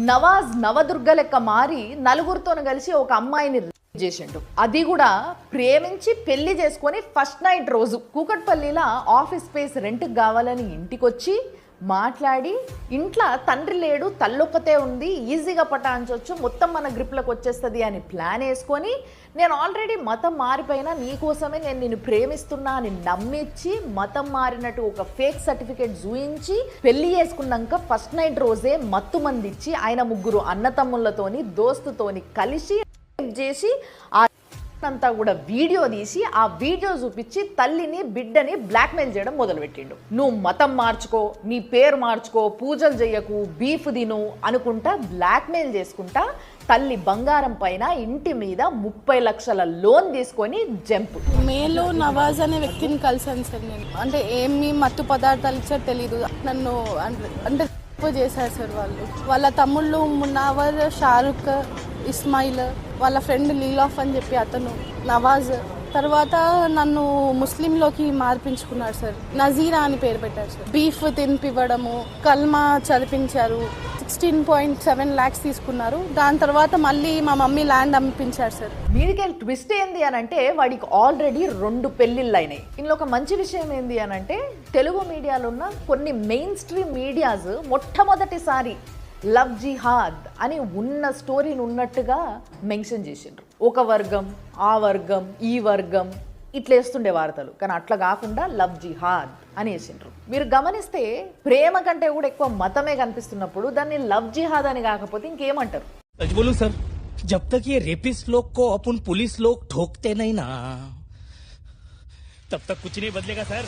నవాజ్ నవదుర్గ లెక్క మారి నలుగురితో కలిసి ఒక అమ్మాయిని చేసిండు. అది కూడా ప్రేమించి పెళ్లి చేసుకొని ఫస్ట్ నైట్ రోజు కూకట్పల్లిలో ఆఫీస్ స్పేస్ రెంట్కి కావాలని ఇంటికొచ్చి మాట్లాడి, ఇంట్లో తండ్రి లేడు తల్లొక్కతే ఉంది ఈజీగా పటాయించవచ్చు మొత్తం మన గ్రిప్లోకి వచ్చేస్తుంది అని ప్లాన్ వేసుకొని, నేను ఆల్రెడీ మతం మారిపోయినా నీకోసమే నేను నిన్ను ప్రేమిస్తున్నా అని నమ్మించి మతం మారినట్టు ఒక ఫేక్ సర్టిఫికేట్ చూయించి పెళ్లి చేసుకున్నాక ఫస్ట్ నైట్ రోజే మత్తు మందిచ్చి ఆయన ముగ్గురు అన్నతమ్ముళ్ళతోని దోస్తుతోని కలిసి చేసి అంతా కూడా వీడియో తీసి ఆ వీడియో చూపించి తల్లిని బిడ్డని బ్లాక్మెయిల్ చేయడం మొదలుపెట్టిండు. నువ్వు మతం మార్చుకో, నీ పేరు మార్చుకో, పూజలు చెయ్యకు, బీఫ్ తిను అనుకుంటా బ్లాక్మెయిల్ చేసుకుంటా తల్లి బంగారం పైన ఇంటి మీద 30 లక్షల లోన్ తీసుకొని జంప్. మేలో నవాజ్ అనే వ్యక్తిని కలిసాను సార్ నేను. అంటే ఏమి మత్తు పదార్థాలు ఇచ్చారు తెలీదు, నన్ను అంటే చేశారు సార్ వాళ్ళు. వాళ్ళ తమ్ముళ్ళు మున్నావర్, షారుఖ్, ఇస్మాయిల్, వాళ్ళ ఫ్రెండ్ లీలాఫ్ అని చెప్పి అతను నవాజ్. తర్వాత నన్ను ముస్లింలోకి మార్పించుకున్నారు సార్. నజీరా అని పేరు పెట్టారు సార్. బీఫ్ తినిపివ్వడము, కల్మా చదివించారు. 16.7 lakhs తీసుకున్నారు. దాని తర్వాత మళ్ళీ మా మమ్మీ ల్యాండ్ అమ్మిపించారు సార్. మీదికెళ్ళి ట్విస్ట్ ఏంది అని అంటే వాడికి ఆల్రెడీ 2 పెళ్లిళ్ళు అయినాయి. ఇందులో ఒక మంచి విషయం ఏంది అని అంటే తెలుగు మీడియాలో ఉన్న కొన్ని మెయిన్ స్ట్రీమ్ మీడియాస్ మొట్టమొదటిసారి లవ్ జిహాద్ అని ఉన్న స్టోరీని ఉన్నట్టుగా మెన్షన్ చేసిండ్రు. ఒక వర్గం, ఆ వర్గం, ఈ వర్గం ఇట్లా వేస్తుండే వార్తలు. కానీ అట్లా కాకుండా లవ్ జిహాద్ అని వేసిండ్రు. మీరు గమనిస్తే ప్రేమ కంటే కూడా ఎక్కువ మతమే కనిపిస్తున్నప్పుడు దాన్ని లవ్ జిహాద్ అని కాకపోతే ఇంకేమంటారు? बोलूं सर, जब तक ये रेपिस्ट लोग को अपन पुलिस लोग ठोकते नहीं ना, तब तक कुछ नहीं बदलेगा सर.